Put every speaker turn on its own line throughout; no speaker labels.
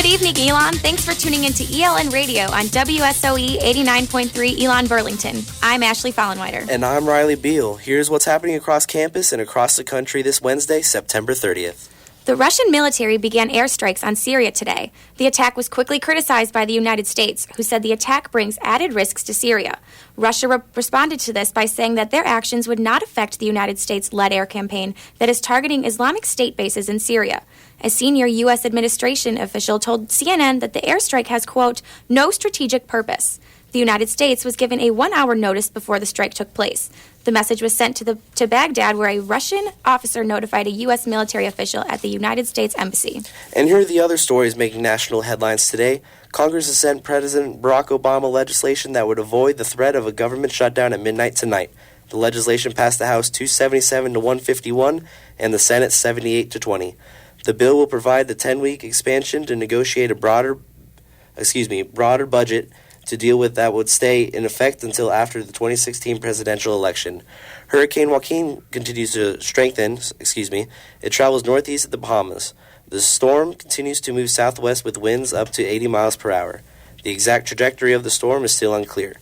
Good evening, Elon. Thanks for tuning into ELN Radio on WSOE 89.3 Elon Burlington. I'm Ashley Follenweider.
And I'm Riley Beal. Here's what's happening across campus and across the country this Wednesday, September 30th.
The Russian military began airstrikes on Syria today. The attack was quickly criticized by the United States, who said the attack brings added risks to Syria. Russia responded to this by saying that their actions would not affect the United States-led air campaign that is targeting Islamic State bases in Syria. A senior U.S. administration official told CNN that the airstrike has, quote, no strategic purpose. The United States was given a 1-hour notice before the strike took place. The message was sent to Baghdad, where a Russian officer notified a U.S. military official at the United States Embassy.
And here are the other stories making national headlines today. Congress has sent President Barack Obama legislation that would avoid the threat of a government shutdown at midnight tonight. The legislation passed the House 277 to 151 and the Senate 78 to 20. The bill will provide the 10-week expansion to negotiate a broader budget to deal with that would stay in effect until after the 2016 presidential election. Hurricane Joaquin continues to strengthen. It travels northeast of the Bahamas. The storm continues to move southwest with winds up to 80 miles per hour. The exact trajectory of the storm is still unclear.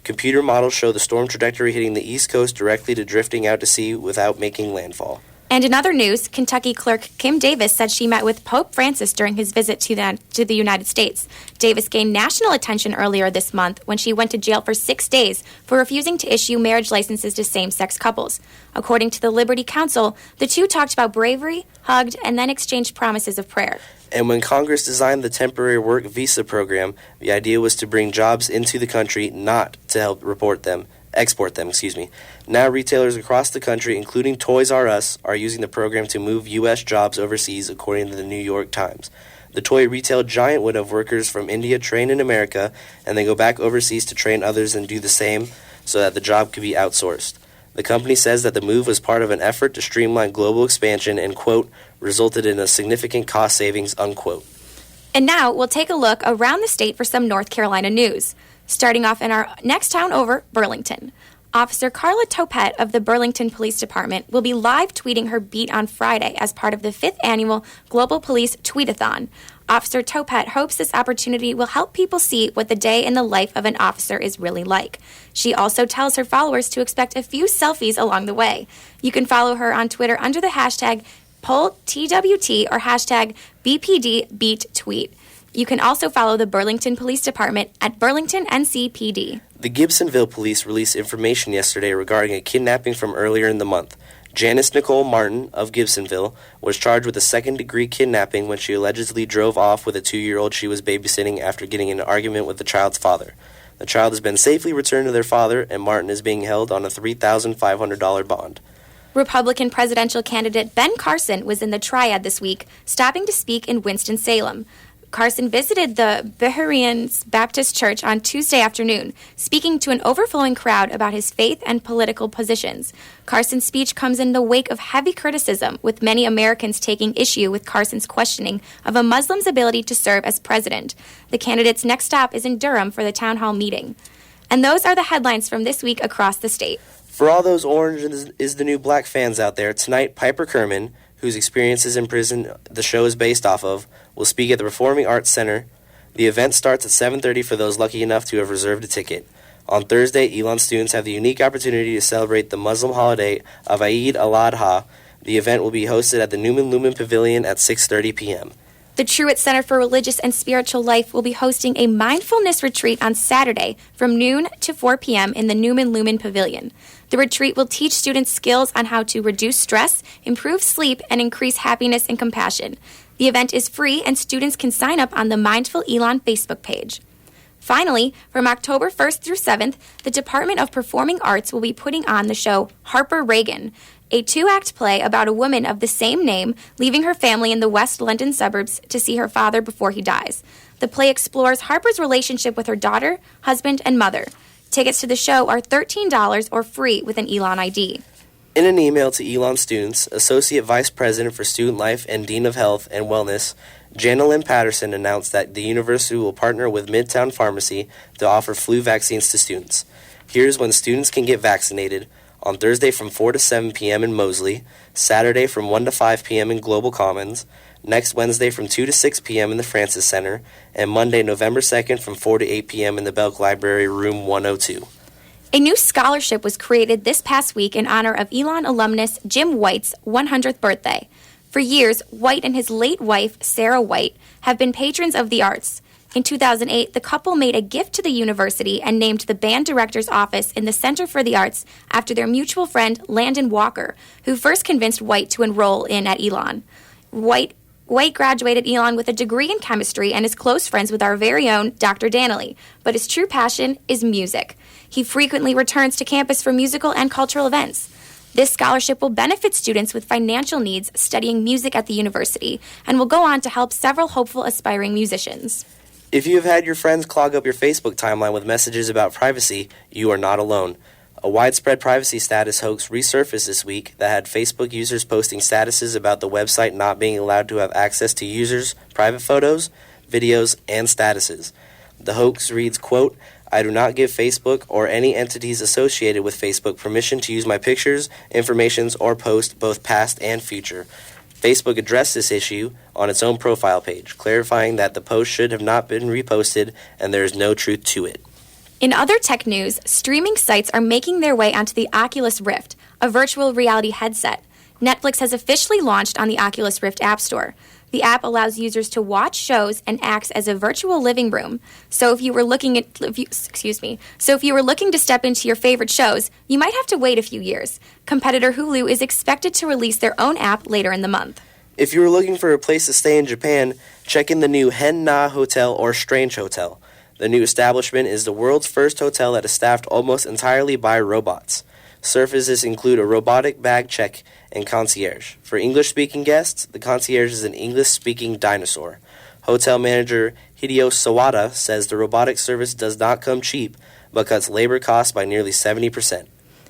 Computer models show the storm trajectory hitting the east coast directly to drifting out to sea without making landfall.
And in other news, Kentucky Clerk Kim Davis said she met with Pope Francis during his visit to the United States. Davis gained national attention earlier this month when she went to jail for 6 days for refusing to issue marriage licenses to same-sex couples. According to the Liberty Counsel, the two talked about bravery, hugged, and then exchanged promises of prayer.
And when Congress designed the temporary work visa program, the idea was to bring jobs into the country, not to help export them. Now retailers across the country, including Toys R Us, are using the program to move U.S. jobs overseas, according to the New York Times. The toy retail giant would have workers from India train in America and then go back overseas to train others and do the same so that the job could be outsourced. The company says that the move was part of an effort to streamline global expansion and, quote, resulted in a significant cost savings, unquote.
And now we'll take a look around the state for some North Carolina news. Starting off in our next town over, Burlington. Officer Carla Topet of the Burlington Police Department will be live tweeting her beat on Friday as part of the 5th annual Global Police Tweetathon. Officer Topet hopes this opportunity will help people see what the day in the life of an officer is really like. She also tells her followers to expect a few selfies along the way. You can follow her on Twitter under the hashtag PollTWT or hashtag BPDBeatTweet. You can also follow the Burlington Police Department at Burlington NCPD.
The Gibsonville police released information yesterday regarding a kidnapping from earlier in the month. Janice Nicole Martin of Gibsonville was charged with a second-degree kidnapping when she allegedly drove off with a 2-year-old she was babysitting after getting in an argument with the child's father. The child has been safely returned to their father, and Martin is being held on a $3,500 bond.
Republican presidential candidate Ben Carson was in the Triad this week, stopping to speak in Winston-Salem. Carson visited the Bereans Baptist Church on Tuesday afternoon, speaking to an overflowing crowd about his faith and political positions. Carson's speech comes in the wake of heavy criticism, with many Americans taking issue with Carson's questioning of a Muslim's ability to serve as president. The candidate's next stop is in Durham for the town hall meeting. And those are the headlines from this week across the state.
For all those Orange is the New Black fans out there, tonight Piper Kerman, whose experiences in prison the show is based off of, will speak at the Performing Arts Center. The event starts at 7:30 for those lucky enough to have reserved a ticket. On Thursday, Elon students have the unique opportunity to celebrate the Muslim holiday of Eid al-Adha. The event will be hosted at the Newman Lumen Pavilion at 6:30 p.m.
The Truett Center for Religious and Spiritual Life will be hosting a mindfulness retreat on Saturday from noon to 4 p.m. in the Newman Lumen Pavilion. The retreat will teach students skills on how to reduce stress, improve sleep, and increase happiness and compassion. The event is free, and students can sign up on the Mindful Elon Facebook page. Finally, from October 1st through 7th, the Department of Performing Arts will be putting on the show Harper Reagan, a 2-act play about a woman of the same name leaving her family in the West London suburbs to see her father before he dies. The play explores Harper's relationship with her daughter, husband, and mother. Tickets to the show are $13 or free with an Elon ID.
In an email to Elon students, Associate Vice President for Student Life and Dean of Health and Wellness, Jana Lynn Patterson announced that the university will partner with Midtown Pharmacy to offer flu vaccines to students. Here's when students can get vaccinated: on Thursday from 4 to 7 p.m. in Mosley, Saturday from 1 to 5 p.m. in Global Commons, next Wednesday from 2 to 6 p.m. in the Francis Center, and Monday, November 2nd from 4 to 8 p.m. in the Belk Library, room 102.
A new scholarship was created this past week in honor of ELN alumnus Jim White's 100th birthday. For years, White and his late wife, Sarah White, have been patrons of the arts. In 2008, the couple made a gift to the university and named the band director's office in the Center for the Arts after their mutual friend, Landon Walker, who first convinced White to enroll in at ELN. White graduated ELN with a degree in chemistry and is close friends with our very own Dr. Danley, but his true passion is music. He frequently returns to campus for musical and cultural events. This scholarship will benefit students with financial needs studying music at the university and will go on to help several hopeful aspiring musicians.
If you have had your friends clog up your Facebook timeline with messages about privacy, you are not alone. A widespread privacy status hoax resurfaced this week that had Facebook users posting statuses about the website not being allowed to have access to users' private photos, videos, and statuses. The hoax reads, quote, "I do not give Facebook or any entities associated with Facebook permission to use my pictures, informations, or post both past and future." Facebook addressed this issue on its own profile page, clarifying that the post should have not been reposted and there is no truth to it.
In other tech news, streaming sites are making their way onto the Oculus Rift, a virtual reality headset. Netflix has officially launched on the Oculus Rift App Store. The app allows users to watch shows and acts as a virtual living room. So if you were looking to step into your favorite shows, you might have to wait a few years. Competitor Hulu is expected to release their own app later in the month.
If you are looking for a place to stay in Japan, check in the new Hen-Na Hotel or Strange Hotel. The new establishment is the world's first hotel that is staffed almost entirely by robots. Services include a robotic bag check and concierge. For English-speaking guests, the concierge is an English-speaking dinosaur. Hotel manager Hideo Sawada says the robotic service does not come cheap, but cuts labor costs by nearly 70%.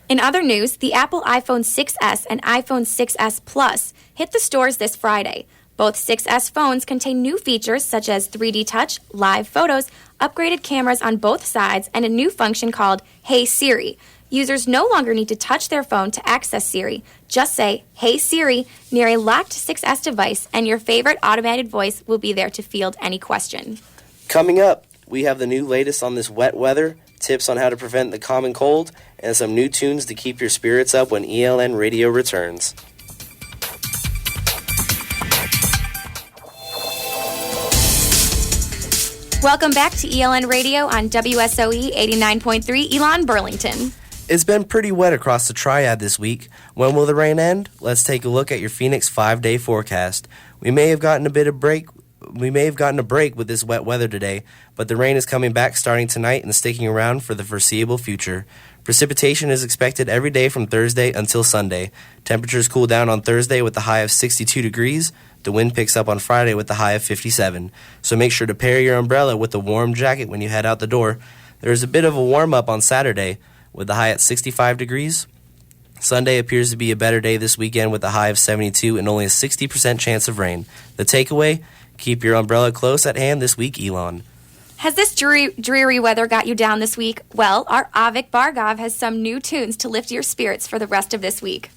In other news, the Apple iPhone 6s and iPhone 6s Plus hit the stores this Friday. Both 6s phones contain new features such as 3D touch, live photos, upgraded cameras on both sides, and a new function called Hey Siri. Users no longer need to touch their phone to access Siri. Just say, "Hey Siri," near a locked 6S device, and your favorite automated voice will be there to field any question.
Coming up, we have the new latest on this wet weather, tips on how to prevent the common cold, and some new tunes to keep your spirits up when ELN Radio returns.
Welcome back to ELN Radio on WSOE 89.3 Elon Burlington.
It's been pretty wet across the Triad this week. When will the rain end? Let's take a look at your Phoenix 5-day forecast. We may have gotten a break with this wet weather today, but the rain is coming back starting tonight and sticking around for the foreseeable future. Precipitation is expected every day from Thursday until Sunday. Temperatures cool down on Thursday with a high of 62 degrees. The wind picks up on Friday with a high of 57. So make sure to pair your umbrella with a warm jacket when you head out the door. There is a bit of a warm-up on Saturday with the high at 65 degrees. Sunday appears to be a better day this weekend with a high of 72 and only a 60% chance of rain. The takeaway, keep your umbrella close at hand this week, Elon.
Has this dreary weather got you down this week? Well, our Avik Bargov has some new tunes to lift your spirits for the rest of this week.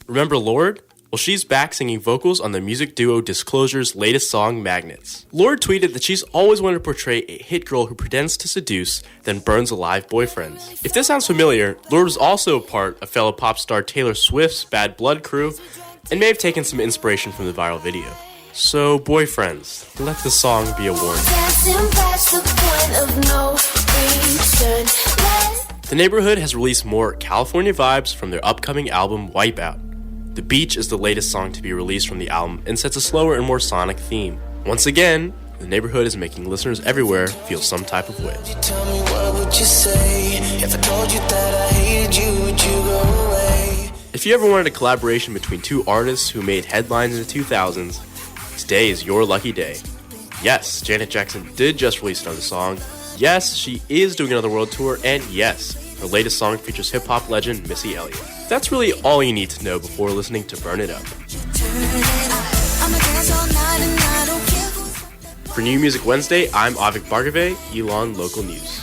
Remember Lorde? Well, she's back singing vocals on the music duo Disclosure's latest song, Magnets. Lorde tweeted that she's always wanted to portray a hit girl who pretends to seduce, then burns alive boyfriends. If this sounds familiar, Lorde was also a part of fellow pop star Taylor Swift's Bad Blood crew, and may have taken some inspiration from the viral video. So, boyfriends, let the song be a warning. The Neighborhood has released more California vibes from their upcoming album, Wipeout. The Beach is the latest song to be released from the album and sets a slower and more sonic theme. Once again, The Neighborhood is making listeners everywhere feel some type of way. If you ever wanted a collaboration between two artists who made headlines in the 2000s, today is your lucky day. Yes, Janet Jackson did just release another song. Yes, she is doing another world tour. And yes, her latest song features hip-hop legend Missy Elliott. That's really all you need to know before listening to Burn It Up. For New Music Wednesday, I'm Avik Bargave, Elon Local News.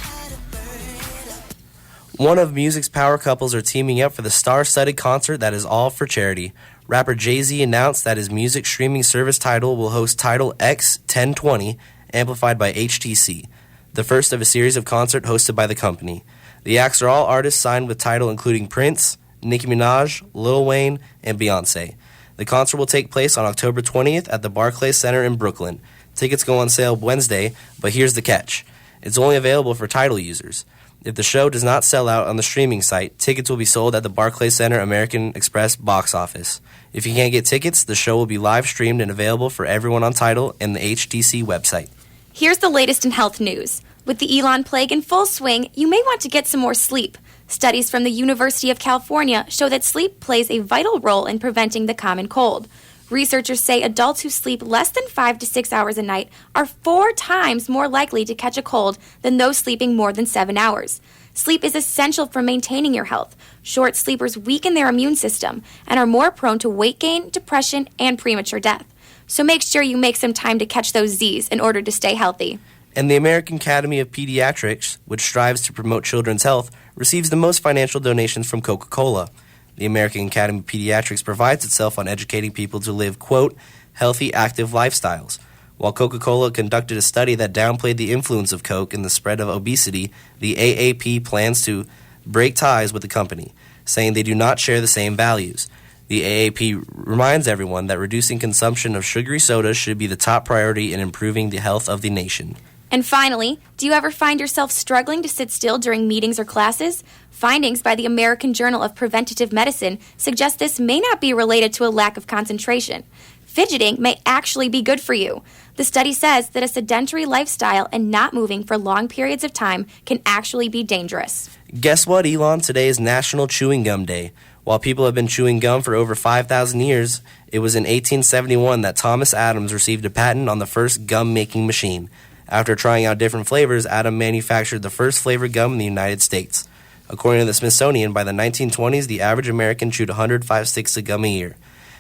One of music's power couples are teaming up for the star-studded concert that is all for charity. Rapper Jay-Z announced that his music streaming service Tidal will host Tidal X 1020, amplified by HTC, the first of a series of concerts hosted by the company. The acts are all artists signed with Tidal, including Prince, Nicki Minaj, Lil Wayne, and Beyonce. The concert will take place on October 20th at the Barclays Center in Brooklyn. Tickets go on sale Wednesday, but here's the catch. It's only available for Tidal users. If the show does not sell out on the streaming site, tickets will be sold at the Barclays Center American Express box office. If you can't get tickets, the show will be live streamed and available for everyone on Tidal and the HTC website.
Here's the latest in health news. With the ELN plague in full swing, you may want to get some more sleep. Studies from the University of California show that sleep plays a vital role in preventing the common cold. Researchers say adults who sleep less than 5 to 6 hours a night are 4 times more likely to catch a cold than those sleeping more than 7 hours. Sleep is essential for maintaining your health. Short sleepers weaken their immune system and are more prone to weight gain, depression, and premature death. So make sure you make some time to catch those Z's in order to stay healthy.
And the American Academy of Pediatrics, which strives to promote children's health, receives the most financial donations from Coca-Cola. The American Academy of Pediatrics prides itself on educating people to live, quote, healthy, active lifestyles. While Coca-Cola conducted a study that downplayed the influence of Coke in the spread of obesity, the AAP plans to break ties with the company, saying they do not share the same values. The AAP reminds everyone that reducing consumption of sugary soda should be the top priority in improving the health of the nation.
And finally, do you ever find yourself struggling to sit still during meetings or classes? Findings by the American Journal of Preventative Medicine suggest this may not be related to a lack of concentration. Fidgeting may actually be good for you. The study says that a sedentary lifestyle and not moving for long periods of time can actually be dangerous.
Guess what, Elon? Today is National Chewing Gum Day. While people have been chewing gum for over 5,000 years, it was in 1871 that Thomas Adams received a patent on the first gum-making machine. After trying out different flavors, Adams manufactured the first flavored gum in the United States. According to the Smithsonian, by the 1920s, the average American chewed 105 sticks of gum a year.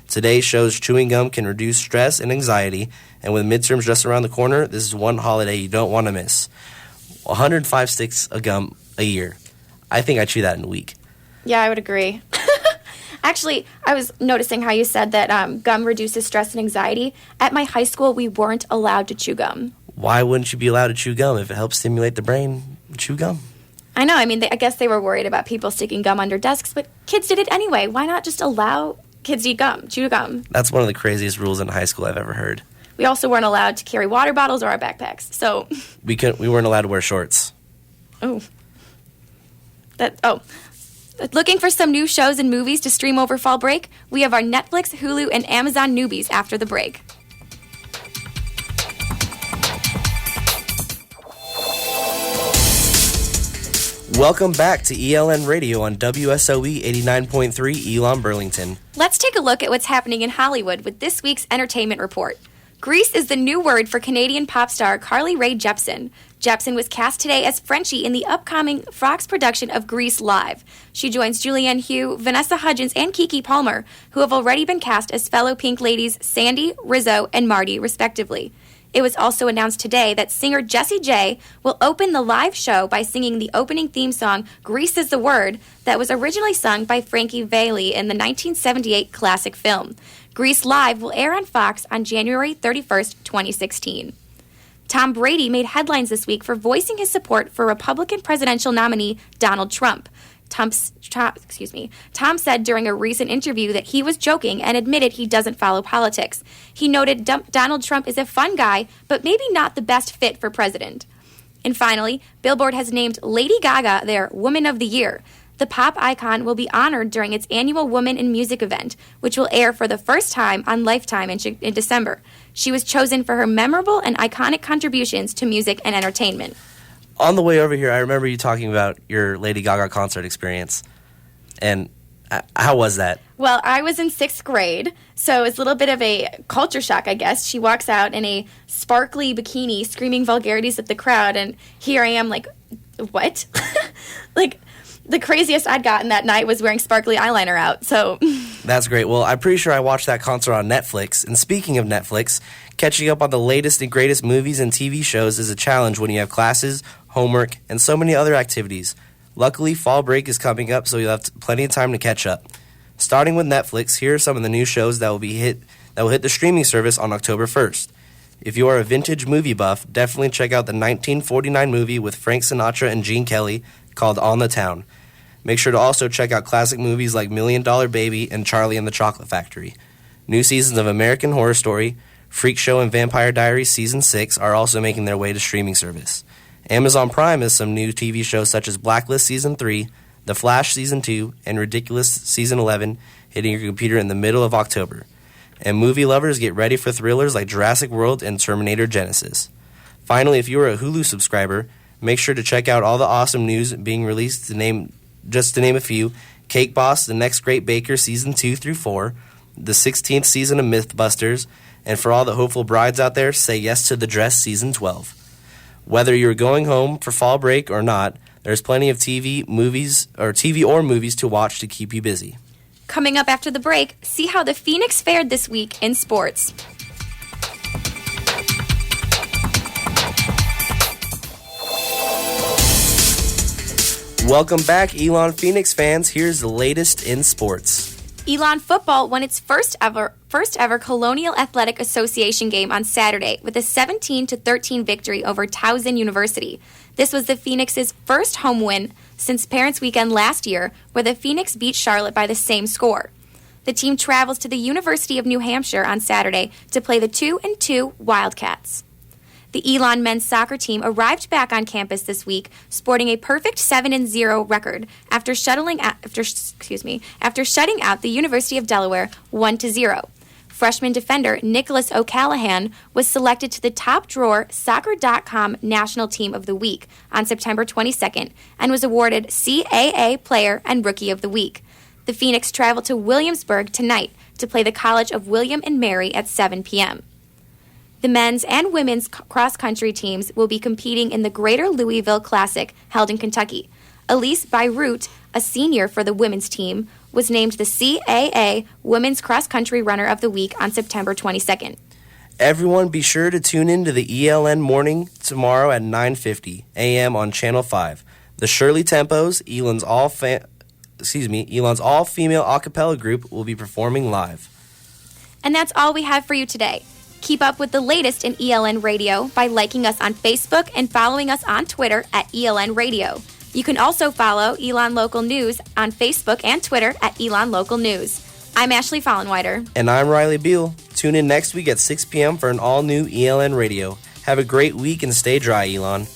Today shows chewing gum can reduce stress and anxiety, and with midterms just around the corner, this is one holiday you don't want to miss. 105 sticks of gum a year. I think I chew that in a week.
Yeah, I would agree. Actually, I was noticing how you said that gum reduces stress and anxiety. At my high school, we weren't allowed to chew gum.
Why wouldn't you be allowed to chew gum? If it helps stimulate the brain, chew gum.
I know. I mean, I guess they were worried about people sticking gum under desks, but kids did it anyway. Why not just allow kids to eat gum, chew gum?
That's one of the craziest rules in high school I've ever heard.
We also weren't allowed to carry water bottles or our backpacks, so...
We weren't allowed to wear shorts.
Oh. Looking for some new shows and movies to stream over fall break? We have our Netflix, Hulu, and Amazon newbies after the break.
Welcome back to ELN Radio on WSOE 89.3 Elon Burlington.
Let's take a look at what's happening in Hollywood with this week's entertainment report. Grease is the new word for Canadian pop star Carly Rae Jepsen. Jepsen was cast today as Frenchie in the upcoming Fox production of Grease Live. She joins Julianne Hough, Vanessa Hudgens, and Keke Palmer, who have already been cast as fellow Pink ladies Sandy, Rizzo, and Marty, respectively. It was also announced today that singer Jessie J will open the live show by singing the opening theme song, Grease is the Word, that was originally sung by Frankie Valli in the 1978 classic film. Grease Live will air on Fox on January 31st, 2016. Tom Brady made headlines this week for voicing his support for Republican presidential nominee Donald Trump. Tom said during a recent interview that he was joking and admitted he doesn't follow politics. He noted Donald Trump is a fun guy, but maybe not the best fit for president. And finally, Billboard has named Lady Gaga their Woman of the Year. The pop icon will be honored during its annual Woman in Music event, which will air for the first time on Lifetime in December. She was chosen for her memorable and iconic contributions to music and entertainment.
On the way over here, I remember you talking about your Lady Gaga concert experience. And how was that?
Well, I was in 6th grade, so it was a little bit of a culture shock, I guess. She walks out in a sparkly bikini, screaming vulgarities at the crowd, and here I am like, what? Like, the craziest I'd gotten that night was wearing sparkly eyeliner out, so...
That's great. Well, I'm pretty sure I watched that concert on Netflix. And speaking of Netflix, catching up on the latest and greatest movies and TV shows is a challenge when you have classes, homework, and so many other activities. Luckily, fall break is coming up, so you'll have plenty of time to catch up. Starting with Netflix, here are some of the new shows that will hit the streaming service on October 1st. If you are a vintage movie buff, definitely check out the 1949 movie with Frank Sinatra and Gene Kelly called On the Town. Make sure to also check out classic movies like $1 Million Baby and Charlie and the Chocolate Factory. New seasons of American Horror Story, Freak Show, and Vampire Diaries Season 6 are also making their way to streaming service. Amazon Prime has some new TV shows such as Blacklist Season 3, The Flash Season 2, and Ridiculous Season 11 hitting your computer in the middle of October. And movie lovers, get ready for thrillers like Jurassic World and Terminator Genesis. Finally, if you are a Hulu subscriber, make sure to check out all the awesome news being released to name a few: Cake Boss, The Next Great Baker Season 2 through 4, the 16th season of Mythbusters, and for all the hopeful brides out there, Say Yes to the Dress Season 12. Whether you're going home for fall break or not, there's plenty of TV or movies to watch to keep you busy.
Coming up after the break, see how the Phoenix fared this week in sports.
Welcome back, Elon Phoenix fans. Here's the latest in sports.
Elon football won its first ever Colonial Athletic Association game on Saturday with a 17-13 victory over Towson University. This was the Phoenix's first home win since Parents' Weekend last year, where the Phoenix beat Charlotte by the same score. The team travels to the University of New Hampshire on Saturday to play the 2-2 Wildcats. The Elon men's soccer team arrived back on campus this week, sporting a perfect 7-0 record after shutting out the University of Delaware 1-0. Freshman defender Nicholas O'Callahan was selected to the top drawer Soccer.com National Team of the Week on September 22nd and was awarded CAA Player and Rookie of the Week. The Phoenix travel to Williamsburg tonight to play the College of William and Mary at 7 p.m. The men's and women's cross-country teams will be competing in the Greater Louisville Classic held in Kentucky. Elise Beirut, a senior for the women's team, was named the CAA Women's Cross Country Runner of the Week on September 22nd.
Everyone be sure to tune in to the ELN Morning tomorrow at 9:50 a.m. on Channel 5. The Shirley Tempos, Elon's all-female a cappella group, will be performing live.
And that's all we have for you today. Keep up with the latest in ELN Radio by liking us on Facebook and following us on Twitter at ELN Radio. You can also follow Elon Local News on Facebook and Twitter at Elon Local News. I'm Ashley Follenweider.
And I'm Riley Beal. Tune in next week at 6 p.m. for an all-new ELN Radio. Have a great week and stay dry, Elon.